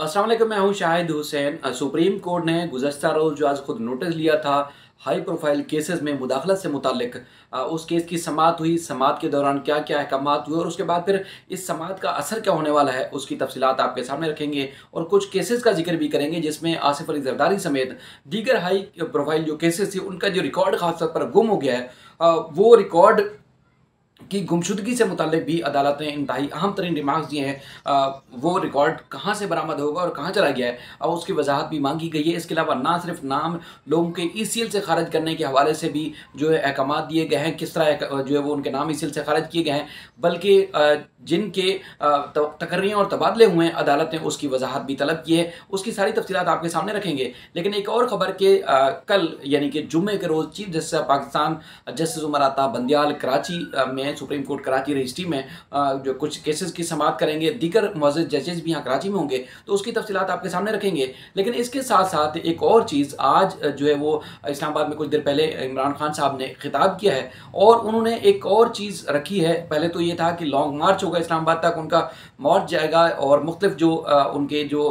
अस्सलाम वालेकुम, मैं हूं शाहिद हुसैन। सुप्रीम कोर्ट ने गुज़श्ता रोज़ जो आज खुद नोटिस लिया था हाई प्रोफाइल केसेस में मुदाखलत से मुतालिक, उस केस की समाअत हुई। समाअत के दौरान क्या क्या अहकामात हुए और उसके बाद फिर इस समाअत का असर क्या होने वाला है उसकी तफसीलात आपके सामने रखेंगे और कुछ केसेस का जिक्र भी करेंगे जिसमें आसिफ अली जरदारी समेत दीगर हाई प्रोफाइल जो केसेस थी उनका जो रिकॉर्ड खासतौर पर गुम हो गया है, वो रिकॉर्ड की गुमशुदगी से मुताल्लिक भी अदालत ने इंतहाई अहम तरीन रिमार्क्स दिए हैं। वो रिकॉर्ड कहाँ से बरामद होगा और कहाँ चला गया है और उसकी वजाहत भी मांगी गई है। इसके अलावा ना सिर्फ नाम लोगों के ईसीएल से खारिज करने के हवाले से भी जो है अहकाम दिए गए हैं, किस तरह जो है वो उनके नाम ईसीएल से खारिज किए गए हैं, बल्कि जिनके तकर्रियाँ और तबादले हुए हैं अदालत ने उसकी वजाहत भी तलब की है। उसकी सारी तफसीलात आपके सामने रखेंगे। लेकिन एक और ख़बर के कल यानी कि जुम्मे के रोज़ chief justice of Pakistan justice Umar Ata Bandial Karachi में सुप्रीम कोर्ट कराची रजिस्ट्री में जो कुछ केसेस की समाअत करेंगे। दीगर मुअज़्ज़ज़ जजेस भी यहाँ कराची में होंगे तो उसकी तफसीलात आपके सामने रखेंगे। लेकिन इसके साथ साथ एक और चीज़ आज जो है वो इस्लामाबाद में कुछ देर पहले इमरान खान साहब ने खिताब किया है और उन्होंने एक और चीज़ रखी है। पहले तो ये था कि लॉन्ग मार्च होगा इस्लामाबाद तक, उनका मार्च जाएगा और मुख्तलिफ जो उनके जो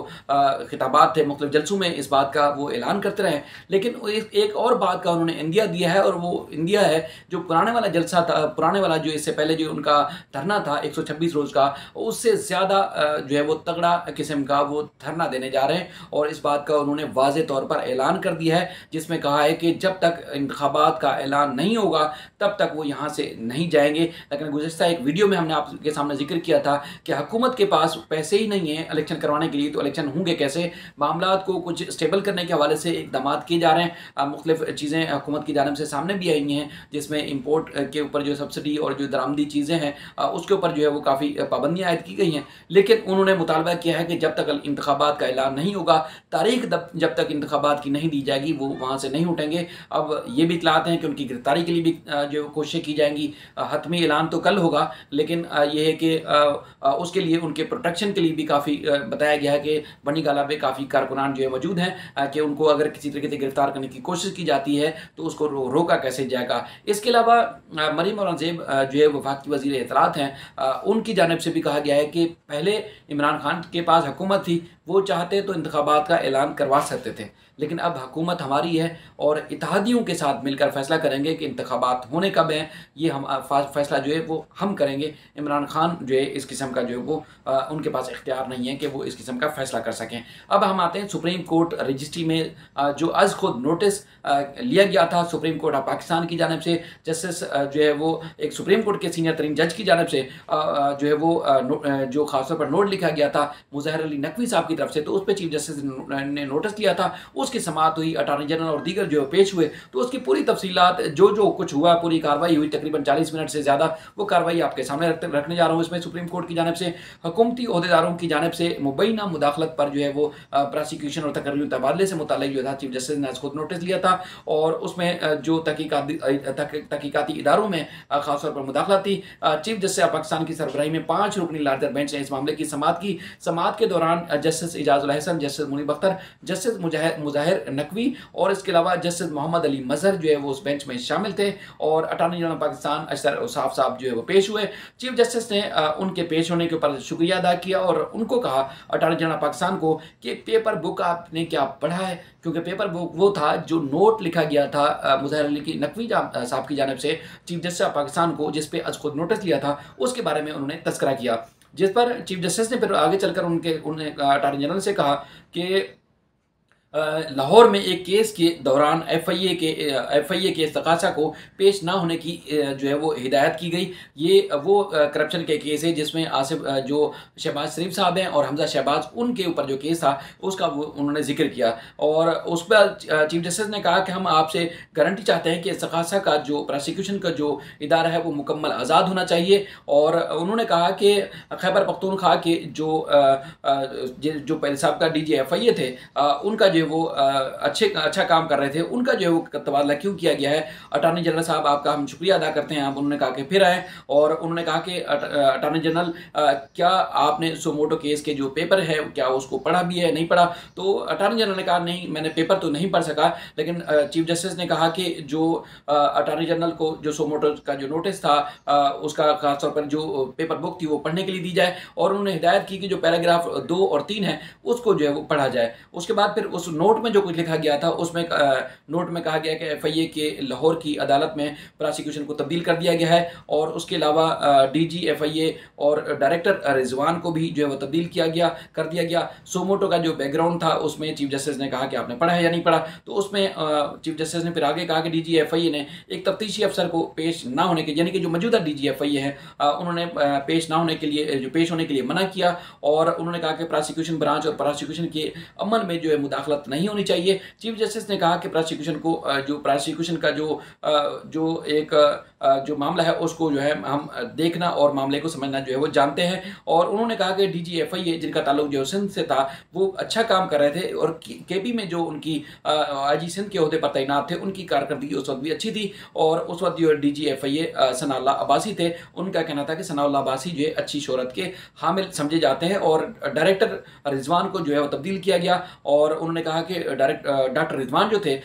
खिताबात थे मुख्तलिफ जलसों में इस बात का वो ऐलान करते रहे। लेकिन एक और बात का उन्होंने इंदिया दिया है और वो इंदिया है जो पुराने वाला जलसा था, पुराने वाला जो इससे पहले जो उनका धरना था 126 रोज़ का, उससे ज़्यादा जो है वो तगड़ा किस्म का वो धरना देने जा रहे हैं। और इस बात का उन्होंने वाज़े तौर पर ऐलान कर दिया है जिसमें कहा है कि जब तक इंतखाबात का ऐलान नहीं होगा तब तक वो यहाँ से नहीं जाएंगे। लेकिन गुज़श्ता एक वीडियो में हमने आपके सामने जिक्र किया था कि हुकूमत के पास पैसे ही नहीं है इलेक्शन करवाने के लिए, तो इलेक्शन होंगे कैसे। मामला को कुछ स्टेबल करने के हवाले से इकदाम किए जा रहे हैं। मुख्तलिफ चीज़ें हुकूमत की जानिब से सामने भी आई हैं जिसमें इम्पोर्ट के ऊपर जो सब्सिडी और जो दरामदी चीज़ें हैं उसके ऊपर जो है वो काफ़ी पाबंदियाँ आयद की गई हैं। लेकिन उन्होंने मुतालबा किया है कि जब तक इंतखाबात का ऐलान नहीं होगा, तारीख जब तक इंतखाबात की नहीं दी जाएगी वो वहाँ से नहीं उठेंगे। अब ये भी इतलाते हैं कि उनकी गिरफ्तारी के लिए भी जो कोशिशें की जाएंगी। हतमी ऐलान तो कल होगा लेकिन ये है कि उसके लिए उनके प्रोटेक्शन के लिए भी काफ़ी बताया गया है कि बनी गाला पे काफ़ी कारकुनान जो है मौजूद हैं कि उनको अगर किसी तरीके से गिरफ्तार करने की कोशिश की जाती है तो उसको रोका कैसे जाएगा। इसके अलावा मरीम औरंगज़ेब जो है वफाकी वज़ीर इत्तलात हैं, उनकी जानिब से भी कहा गया है कि पहले इमरान खान के पास हुकूमत थी, वो चाहते तो इंतखाबात का ऐलान करवा सकते थे, लेकिन अब हुकूमत हमारी है और इत्तेहादियों के साथ मिलकर फैसला करेंगे कि इंतखाबात होने कब हैं। ये हम फैसला जो है वो हम करेंगे। इमरान खान जो है इस किस्म का जो है वो उनके पास इख्तियार नहीं है कि वो इस किस्म का फैसला कर सकें। अब हम आते हैं सुप्रीम कोर्ट रजिस्ट्री में जो आज खुद नोटिस लिया गया था सुप्रीम कोर्ट ऑफ पाकिस्तान की जानिब से। जस्टिस जो है वो एक सुप्रीम कोर्ट के सीनियर तरीन जज की जानिब से जो है वो जो खासतौर पर नोट लिखा गया था मुज़हिर अली नकवी साहब की तरफ से, तो उस पर चीफ जस्टिस ने नोटिस दिया था। उसकी समाअत हुई, अटॉर्नी जनरल और दीगर जो पेश हुए, तो उसकी पूरी तफसीलात जो कुछ हुआ, पूरी कार्रवाई हुई तकरीबन 40 मिनट से ज़्यादा, वो कार्रवाई आपके सामने रखने जा रहा हूँ। इसमें सुप्रीम कोर्ट की जानिब से हुकूमती अहदेदारों की जानिब से मुबैना मुदाखलत पर जो है वो प्रोसिक्यूशन और तकर्रियों तबादले से मुताल्लिक जो था चीफ जस्टिस ने खुद नोटिस लिया था और उसमें जो तहकीकाती इदारों में खासतौर पर मुदाखलत थी। चीफ जस्टिस ऑफ पाकिस्तान की सरबराही में 5 रुकनी लार्जर बेंच ने इस मामले की समाअत की। समाअत के दौरान justice Ijazul Hasan, justice Munib Akhtar, justice Muzahir Naqvi और इसके अलावा जस्टिस मोहम्मद अली मजहर जो है वो उस बेंच में शामिल थे और अटॉर्नी जनरल पाकिस्तान अशर उसाफ साहब जो है वो पेश हुए। चीफ जस्टिस ने उनके पेश होने के ऊपर शुक्रिया अदा किया और उनको कहा अटॉर्नी जनरल पाकिस्तान को कि पेपर बुक आपने क्या पढ़ा है, क्योंकि पेपर बुक वो था जो नोट लिखा गया था मुज़हिर अली की नकवी साहब की जानिब से चीफ जस्टिस ऑफ पाकिस्तान को, जिस पे आज खुद नोटिस लिया था, उसके बारे में उन्होंने तस्करा किया। जिस पर चीफ जस्टिस ने फिर आगे चलकर उन्हें अटॉर्नी जनरल से कहा कि लाहौर में एक केस के दौरान एफआईए के इस्तग़ासा को पेश ना होने की जो है वो हिदायत की गई। ये वो करप्शन के केस है जिसमें आसिफ जो शहबाज शरीफ साहब हैं और हमजा शहबाज, उनके ऊपर जो केस था उसका वो उन्होंने जिक्र किया और उस पर चीफ जस्टिस ने कहा कि हम आपसे गारंटी चाहते हैं कि इस्तग़ासा का जो प्रोसिक्यूशन का जो इदारा है वो मुकम्मल आज़ाद होना चाहिए। और उन्होंने कहा कि खैबर पख्तूनख्वा के जो पहले साहब का DG FIA थे, उनका जो है वो अच्छा काम कर रहे थे, उनका जो है वो तबादला क्यों किया गया है। अटॉर्नी जनरल साहब आपका हम शुक्रिया अदा करते हैं, आप उन्होंने कहा कि फिर आए और उन्होंने कहा कि अटॉर्नी जनरल क्या आपने सुमोटो केस के जो पेपर है क्या उसको पढ़ा भी है, नहीं पढ़ा। तो अटॉर्नी जनरल ने कहा नहीं, मैंने पेपर तो नहीं पढ़ सका, लेकिन चीफ जस्टिस ने कहा कि जो अटॉर्नी जनरल को जो सुमोटो का जो नोटिस था उसका खासतौर पर जो पेपर बुक थी वो पढ़ने के लिए दी जाए, और उन्होंने हिदायत की कि जो पैराग्राफ 2 और 3 है उसको जो है वो पढ़ा जाए। उसके बाद फिर उस नोट में जो कुछ लिखा गया था उसमें नोट में कहा गया कि FIA के लाहौर की अदालत में प्रोसिक्यूशन को तब्दील कर दिया गया है, और उसके अलावा DG FIA और डायरेक्टर रिजवान को भी जो है वो तब्दील कर दिया गया। सुमोटो का जो बैकग्राउंड था उसमें चीफ जस्टिस ने कहा कि आपने पढ़ा है या नहीं पढ़ा। तो उसमें चीफ जस्टिस ने फिर आगे कहा कि DG FIA ने एक तफ्तीशी अफसर को पेश ना होने के, यानी कि जो मौजूदा DG FIA है उन्होंने पेश होने के लिए मना किया, और उन्होंने कहा कि प्रोसिक्यूशन ब्रांच और प्रोसिक्यूशन के अमल में जो है मुदाखलत नहीं होनी चाहिए। चीफ जस्टिस ने कहा कि प्रोसिक्यूशन का जो एक जो मामला है उसको जो है हम देखना और मामले को समझना जो है वो जानते हैं, और उन्होंने कहा कि DG FIA जिनका ताल्लुक जो सिंध से था वो अच्छा काम कर रहे थे, और KP में जो उनकी IG सिंध के ओहदे पर तैनात थे उनकी कारकर्दगी उस वक्त भी अच्छी थी, और उस वक्त जो DG FIA सनाउल्लाह अब्बासी थे। उनका कहना था कि सनाउल्लाह अब्बासी जो है अच्छी शोहरत के हामिल समझे जाते हैं, और डायरेक्टर रिजवान को जो है वो तब्दील किया गया, और उन्होंने कहा कि डॉक्टर रिजवान जो थे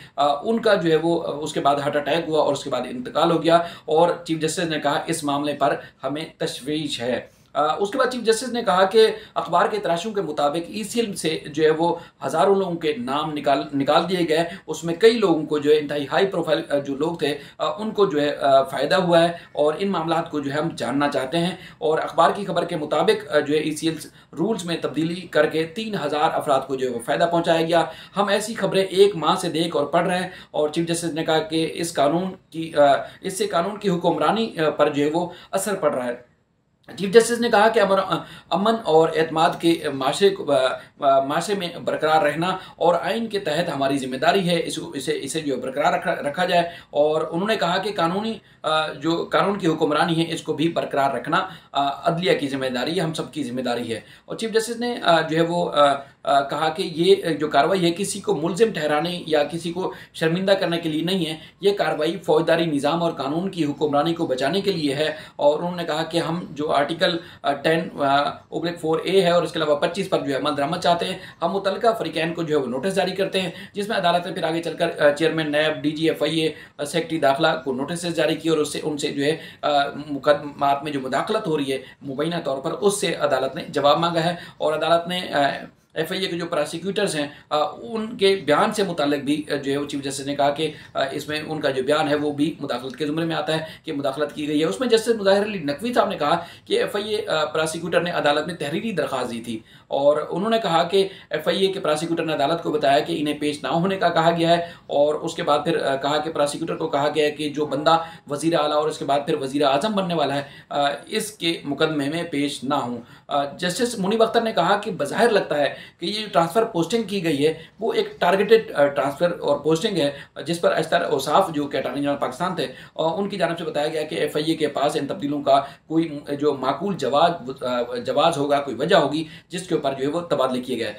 उनका जो है वो उसके बाद हार्ट अटैक हुआ और उसके बाद इंतकाल हो गया, और चीफ जस्टिस ने कहा इस मामले पर हमें तशवीश है। उसके बाद चीफ जस्टिस ने कहा कि अखबार के तराशों के मुताबिक ECL से जो है वो हज़ारों लोगों के नाम निकाल दिए गए, उसमें कई लोगों को जो है इंतहाई हाई प्रोफाइल जो लोग थे उनको जो है फ़ायदा हुआ है, और इन मामला को जो है हम जानना चाहते हैं। और अखबार की खबर के मुताबिक जो है ECL रूल्स में तब्दीली करके 3000 अफराद को जो है वो फ़ायदा पहुँचाया गया। हम ऐसी खबरें 1 माह से देख और पढ़ रहे हैं, और चीफ जस्टिस ने कहा कि इससे कानून की हुक्मरानी पर जो है वो असर पड़ रहा है। चीफ जस्टिस ने कहा कि अमन और एतमाद के माशरे में बरकरार रहना और आइन के तहत हमारी जिम्मेदारी है, इसे जो बरकरार रखा जाए, और उन्होंने कहा कि जो कानून की हुक्मरानी है इसको भी बरकरार रखना अदलिया की जिम्मेदारी है, हम सबकी जिम्मेदारी है। और चीफ जस्टिस ने जो है वो कहा कि ये जो कार्रवाई है किसी को मुलजिम ठहराने या किसी को शर्मिंदा करने के लिए नहीं है, ये कार्रवाई फौजदारी निज़ाम और कानून की हुक्मरानी को बचाने के लिए है। और उन्होंने कहा कि हम जो आर्टिकल 10/4A है और इसके अलावा 25 पर जो है अमल दरामद चाहते हैं, हम मुतल्लिका फ़रीक़ैन को जो है वो नोटिस जारी करते हैं, जिसमें अदालत ने फिर आगे चलकर चेयरमैन नैब, DG FIA, सेक्रेटरी दाखिला को नोटिस जारी किए, और उनसे जो है मुकदमात में जो मुदाखलत हो रही है मुबैना तौर पर उससे अदालत ने जवाब मांगा है। और अदालत ने FIA के जो प्रोसिक्यूटर्स हैं उनके बयान से मुताल्लिक भी जो है वो चीफ जस्टिस ने कहा कि इसमें उनका जो बयान है वो भी मुदाखलत के ज़ुमरे में आता है कि मुदाखलत की गई है। उसमें जस्टिस मुज़ाहिर अली नकवी साहब ने कहा कि FIA प्रोसिक्यूटर ने अदालत में तहरीरी दरख्वास्त दी थी, और उन्होंने कहा कि FIA के प्रोसिक्यूटर ने अदालत को बताया कि इन्हें पेश ना होने का कहा गया है, और उसके बाद फिर कहा कि प्रोसिक्यूटर को कहा गया है कि जो बंदा वज़ीर आला और उसके बाद फिर वज़ीर आज़म बनने वाला है इसके मुकदमे में पेश ना हों। जस्टिस मुनीब अख्तर ने कहा कि बज़ाहिर लगता है कि ये ट्रांसफ़र पोस्टिंग की गई है वो एक टारगेटेड ट्रांसफ़र और पोस्टिंग है, जिस पर अशतर औसाफ जो कि अटॉर्नी जनरल पाकिस्तान थे उनकी जानिब से बताया गया कि FIA के पास इन तब्दीलों का कोई जो माकूल जवाज़ होगा, कोई वजह होगी जिसके ऊपर जो है वो तबादले किए गए।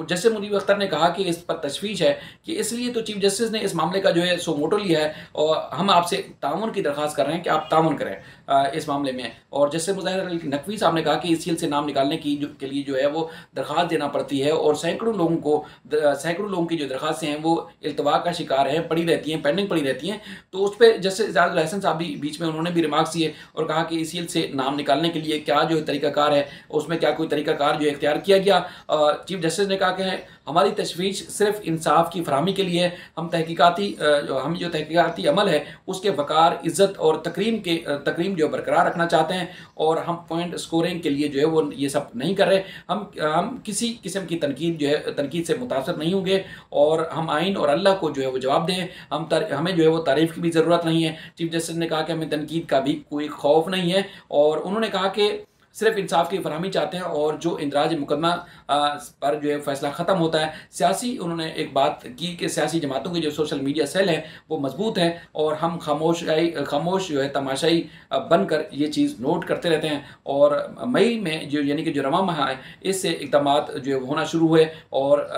जस्टिस मुनीब अख्तर ने कहा कि इस पर तशवीश है कि इसलिए तो चीफ जस्टिस ने इस मामले का जो है सो मोटो लिया है, और हम आपसे ताउन की दरख्वास्त कर रहे हैं कि आप ताउन करें इस मामले में। और जस्टिस मुज़ाहिर अली नकवी साहब ने कहा कि ECL से नाम निकालने के लिए जो है वो दरख्वास्त देना पड़ती है, और सैकड़ों लोगों की जो दरख्वास्तें हैं वो इल्तवा का शिकार हैं, पड़ी रहती हैं, पेंडिंग पड़ी रहती हैं। तो उस पर जस्टिस इजाज़ुल हसन साहब भी बीच में उन्होंने भी रिमार्क्स दिए और कहा कि ECL से नाम निकालने के लिए क्या जो तरीक़ाकार है उसमें क्या कोई तरीक़ाकार जो इख्तियार किया गया। चीफ जस्टिस ने कहा कि हमारी तशवीश सिर्फ इंसाफ की फरहमी के लिए, हम जो तहकीकाती अमल है उसके वक़ार, इज़्ज़त और तकरीम जो बरकरार रखना चाहते हैं, और हम पॉइंट स्कोरिंग के लिए जो है वो ये सब नहीं कर रहे। हम किसी किस्म की तनकीद से मुतासर नहीं होंगे, और हम आइन और अल्लाह को जो है वो जवाब दें। हमें जो है वो तारीफ़ की भी ज़रूरत नहीं है। चीफ जस्टिस ने कहा कि हमें तनकीद का भी कोई खौफ नहीं है, और उन्होंने कहा कि सिर्फ इंसाफ की फरहमी चाहते हैं, और जो इंदराज मुकदमा पर जो है फैसला ख़त्म होता है। उन्होंने एक बात की कि सियासी जमातों के जो सोशल मीडिया सेल हैं वो मजबूत हैं, और हम खामोश जो है तमाशाई बनकर ये चीज़ नोट करते रहते हैं। और मई में जो यानी कि जो रवा माह है इससे इक़दामात जो होना शुरू हुए, और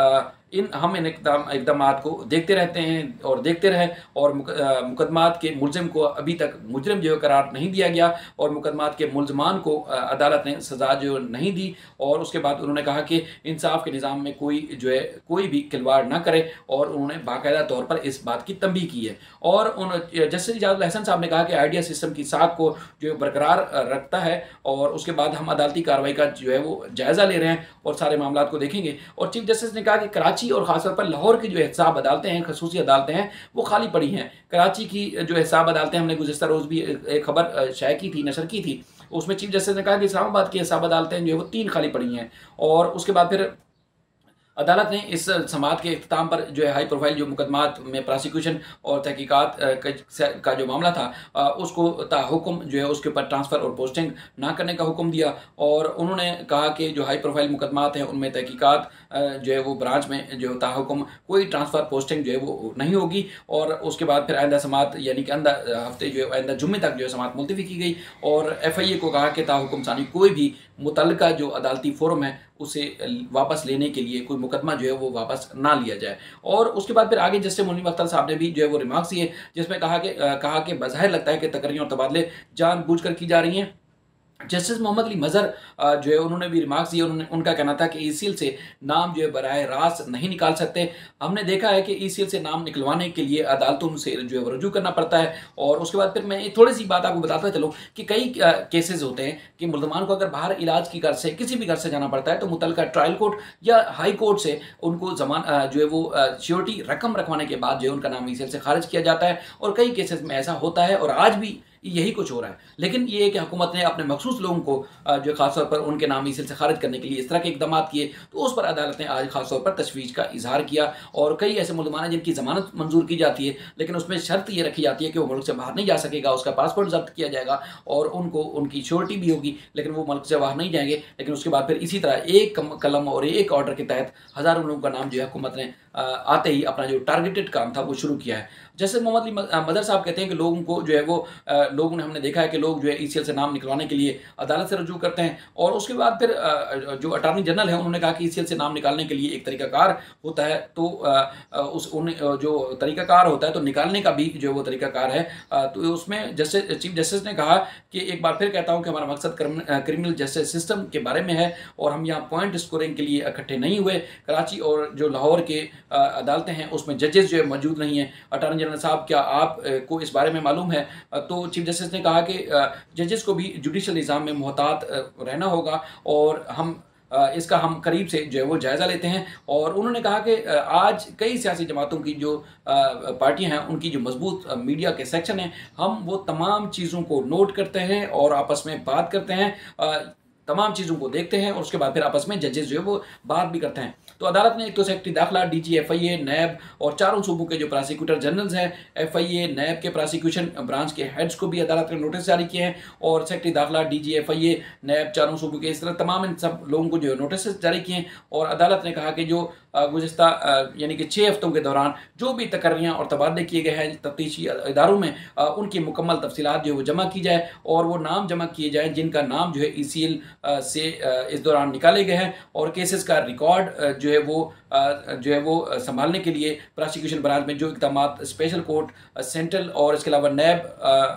इन हम इन इकदामात को देखते रहते हैं और देखते रहे, और मुकदमात के मुलजिम को अभी तक मुजरिम जो है करार नहीं दिया गया, और मुकदमात के मुलजमान को अदालत ने सज़ा जो नहीं दी। और उसके बाद उन्होंने कहा कि इंसाफ के निज़ाम में कोई जो है कोई भी खिलवाड़ ना करे, और उन्होंने बाकायदा तौर पर इस बात की तंबीह की है। और जस्टिस इजाज़ुल अहसन साहब ने कहा कि आइडिया सिस्टम की साख को जो है बरकरार रखता है, और उसके बाद हम अदालती कार्रवाई का जो है वो जायज़ा ले रहे हैं और सारे मामला को देखेंगे। और चीफ जस्टिस ने कहा कि कराची और ख़ासतौर पर लाहौर की जो एहतसाब अदालतें हैं, खसूसी अदालतें हैं, वो खाली पड़ी हैं। कराची की जो एहतसाब अदालतें, हमने गुज़िश्ता रोज़ भी एक खबर शाये की थी, नशर की थी, उसमें चीफ जस्टिस ने कहा कि इस्लामाबाद की एहतसाब अदालतें जो है वो 3 खाली पड़ी हैं। और उसके बाद फिर अदालत ने इस समाअत के इख्तिताम पर जो है हाई प्रोफाइल जो मुकदमात में प्रोसिक्यूशन और तहकीकात का जो मामला था, उसको ताहुकुम जो है उसके ऊपर ट्रांसफ़र और पोस्टिंग ना करने का हुक्म दिया। और उन्होंने कहा कि जो हाई प्रोफाइल मुकदमात हैं उनमें तहकीकात जो है वो ब्रांच में जो ताहुकुम कोई ट्रांसफ़र पोस्टिंग जो है वो नहीं होगी। और उसके बाद फिर आइंदा समाअत यानी कि आइंदा हफ्ते जो है आइंदा जुम्मे तक जो है समाअत मुलतवी की गई। और FIA को कहा कि ताहुकुम सानी कोई भी मुतल्लिका जो अदालती फोरम है उसे वापस लेने के लिए कोई मुकदमा जो है वो वापस ना लिया जाए। और उसके बाद फिर आगे जस्टिस मुनीर अख्तर साहब ने भी जो है वो रिमार्क्स दिए, जिसमें कहा कि बज़ाहिर लगता है कि तकरीरें और तबादले जानबूझकर की जा रही हैं। जस्टिस मोहम्मद अली मज़हर जो है उन्होंने भी रिमार्क्स दिए। उनका कहना था कि ECL से नाम जो है बराह रास्त नहीं निकाल सकते। हमने देखा है कि ECL से नाम निकलवाने के लिए अदालतों से जो है रजू करना पड़ता है। और उसके बाद फिर मैं थोड़ी सी बात आपको बताता चलूँ कि कई केसेस होते हैं कि मुल्ज़मान को अगर बाहर इलाज की गर्ज से किसी भी गर्ज से जाना पड़ता है, तो मुतल्लिका ट्रायल कोर्ट या हाई कोर्ट से उनको जो है वो श्योरिटी रकम रखवाने के बाद जो है उनका नाम ECL से खारिज किया जाता है। और कई केसेस में ऐसा होता है, और आज भी यही कुछ हो रहा है। लेकिन ये है कि हुकूमत ने अपने मखसूस लोगों को जो खासतौर पर उनके नाम ECL से खारिज करने के लिए इस तरह के इकदाम किए, तो उस पर अदालत ने आज खासतौर पर तशवीश का इजहार किया। और कई ऐसे मुल्ज़मान हैं जिनकी ज़मानत मंजूर की जाती है, लेकिन उसमें शर्त ये रखी जाती है कि वो मुल्क से बाहर नहीं जा सकेगा, उसका पासपोर्ट जब्त किया जाएगा और उनको उनकी श्योरिटी भी होगी, लेकिन वो मुल्क से बाहर नहीं जाएंगे। लेकिन उसके बाद फिर इसी तरह एक कलम और एक ऑर्डर के तहत हज़ारों लोगों का नाम जो है हुकूमत ने आते ही अपना जो टारगेटेड काम था वो शुरू किया है। जैसे मोहम्मद अली मदर साहब कहते हैं कि लोगों को जो है वो लोगों ने हमने देखा है कि लोग जो है ECL से नाम निकलवाने के लिए अदालत से रजू करते हैं। और उसके बाद फिर जो अटॉर्नी जनरल है उन्होंने कहा कि ECL से नाम निकालने के लिए एक तरीकाकार होता है, तो जो तरीकाकार होता है तो निकालने का भी जो वो तरीकाकार है। तो उसमें चीफ जस्टिस ने कहा कि एक बार फिर कहता हूँ कि हमारा मकसद क्रिमिनल जस्टिस सिस्टम के बारे में है, और हम यहाँ पॉइंट स्कोरिंग के लिए इकट्ठे नहीं हुए। कराची और जो लाहौर के अदालतें हैं उसमें जजेस जो है मौजूद नहीं है। अटॉर्नी जनरल साहब, क्या आप को इस बारे में मालूम है? तो चीफ जस्टिस ने कहा कि जजेस को भी जुडिशल निज़ाम में मोहतात रहना होगा, और इसका हम करीब से जो है वो जायज़ा लेते हैं। और उन्होंने कहा कि आज कई सियासी जमातों की जो पार्टियां हैं उनकी जो मजबूत मीडिया के सेक्शन हैं, हम वो तमाम चीज़ों को नोट करते हैं और आपस में बात करते हैं, तमाम चीज़ों को देखते हैं, और उसके बाद फिर आपस में जजेस जो है वो बात भी करते हैं। तो अदालत ने एक तो सेक्रेटरी दाखिला, DG FIA, नैब और चारों सूबों के जो प्रोसिक्यूटर जनरल्स हैं, FIA नैब के प्रोसिक्यूशन ब्रांच के हेड्स को भी अदालत ने नोटिस जारी किए हैं। और सेक्रेटरी दाखिला, DG FIA, नैब, चारों सूबों के इस तरह तमाम इन सब लोगों को जो नोटिस जारी किए हैं। और अदालत ने कहा कि जो गुज़िश्ता यानी कि 6 हफ्तों के दौरान जो भी तकर्रियाँ और तबादले किए गए हैं तफ्तीशी इदारों में, उनकी मुकम्मल तफसीलात जो है वो जमा की जाए, और वो नाम जमा किए जाएँ जिनका नाम जो है ECL से इस दौरान निकाले गए हैं। और केसेस का रिकॉर्ड जो है वो संभालने के लिए प्रोसिक्यूशन ब्रांच में जो इकदाम स्पेशल कोर्ट, सेंट्रल और इसके अलावा नैब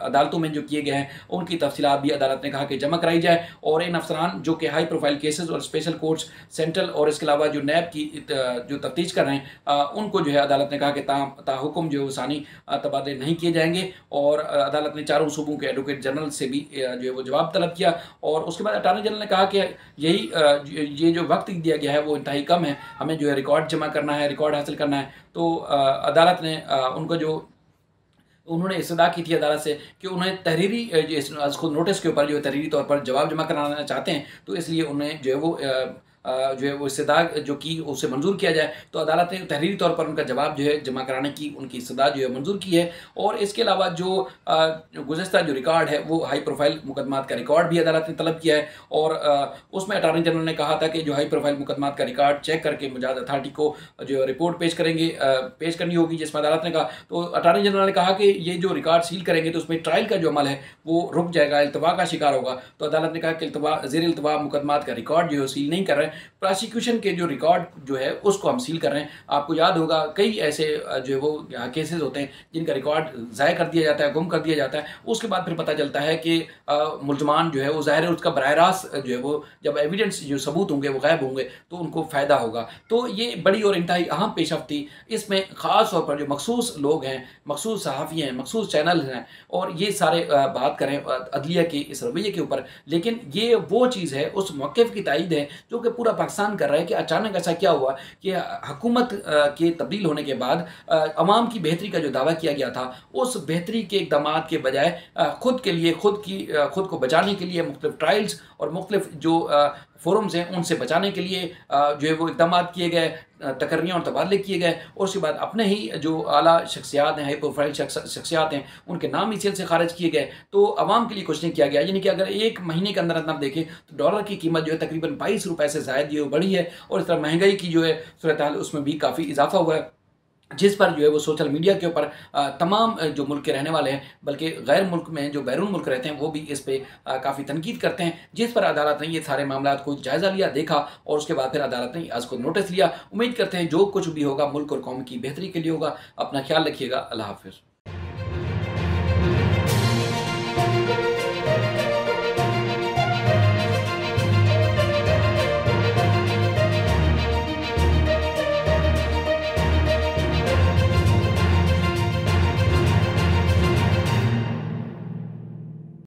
अदालतों में जो किए गए हैं उनकी तफसीलात भी अदालत ने कहा कि जमा कराई जाए। और इन अफसरान जो कि हाई प्रोफाइल केसेस और स्पेशल कोर्ट्स, सेंट्रल और इसके अलावा जो नैब की जो तफ्तीश कर रहे हैं, उनको जो है अदालत ने कहा कि ताहुकुम जो सानी तबादले नहीं किए जाएंगे। और अदालत ने चारों सूबों के एडवोकेट जनरल से भी जो है वो जवाब तलब किया। और उसके बाद अटॉर्नी जनरल ने कहा कि ये जो वक्त दिया गया है वो इंतहाई कम है, हमें जो है रिकॉर्ड जमा करना है, रिकॉर्ड हासिल करना है। तो अदालत ने उन्होंने इस्तदा की थी अदालत से कि उन्हें तहरीरी खुद नोटिस के ऊपर जो है तहरीरी तौर पर जवाब जमा कराना चाहते हैं, तो इसलिए उन्हें जो है वो इस्तदा जो की उसे मंजूर किया जाए। तो अदालत ने तहरीरी तौर पर उनका जवाब जो है जमा कराने की उनकी इस्तदा जो है मंजूर की है। और इसके अलावा जो गुज़िश्ता जो रिकॉर्ड है वो हाई प्रोफाइल मुकदमात का रिकॉर्ड भी अदालत ने तलब किया है। और उसमें अटॉर्नी जनरल ने कहा था कि जो हाई प्रोफाइल मुकदमात का रिकॉर्ड चेक करके मुजाद अथॉरिटी को जो रिपोर्ट पेश करनी होगी, जिसमें अदालत ने कहा। तो अटॉर्नी जनरल ने कहा कि ये जो रिकॉर्ड सील करेंगे तो उसमें ट्रायल का जो अमल है वो रुक जाएगा, इल्तवा का शिकार होगा। तो अदालत ने कहा कि ज़ेर इल्तवा मुकदमात का रिकॉर्ड जो है सील नहीं कर रहे, प्रोसिक्यूशन के जो रिकॉर्ड जो है उसको हम सील कर रहे हैं। आपको याद होगा कई ऐसे जो है वो केसेस होते हैं जिनका रिकॉर्ड ज़ाया कर दिया जाता है, गुम कर दिया जाता है, उसके बाद फिर पता चलता है कि मुल्ज़मान जो है वो ज़ाहिर है उसका बराह रास्त जो है वो जब एविडेंस जो सबूत होंगे वो गायब होंगे तो उनको फ़ायदा होगा। तो ये बड़ी और इंतहाई अहम पेशरफ्त थी। इसमें ख़ास तौर पर जो मखसूस लोग हैं, मखसूस सहाफ़ी हैं, मखसूस चैनल हैं, और ये सारे बात करें अदलिया के इस रवैये के ऊपर, लेकिन ये वो चीज़ है, उस मौक़िफ़ की तायीद है जो कि पूरा पाकिस्तान कर रहा है कि अचानक ऐसा क्या हुआ कि हुकूमत के तब्दील होने के बाद अवाम की बेहतरी का जो दावा किया गया था, उस बेहतरी के इक़दामात के बजाय खुद के लिए खुद को बचाने के लिए मुख्तलिफ ट्रायल्स और मुख्तलिफ जो फोरम्स हैं उनसे बचाने के लिए जो है वो इक़दामात किए गए, तकर्रियाँ और तबादले किए गए, और उसके बाद अपने ही जो आला शख्सियात हैं, हाई प्रोफाइल शख्सियात हैं, उनके नाम इसी से खारिज किए गए। तो आवाम के लिए कुछ नहीं किया गया। यानी कि अगर एक महीने के अंदर अंदर आप देखें तो डॉलर की कीमत जो है तकरीबन 22 रुपये से ज़ायद ये बढ़ी है, और इस तरह महंगाई की जो है सूरत हाल उसमें भी काफ़ी इजाफा हुआ है, जिस पर जो है वो सोशल मीडिया के ऊपर तमाम जो मुल्क के रहने वाले हैं, बल्कि गैर मुल्क में जो बैरून मुल्क रहते हैं वो भी इस पे काफ़ी तनकीद करते हैं, जिस पर अदालत ने ये सारे मामला को जायज़ा लिया, देखा, और उसके बाद फिर अदालत ने आज को नोटिस लिया। उम्मीद करते हैं जो कुछ भी होगा मुल्क और कौम की बेहतरी के लिए होगा। अपना ख्याल रखिएगा। अल्लाह हाफ़िज़।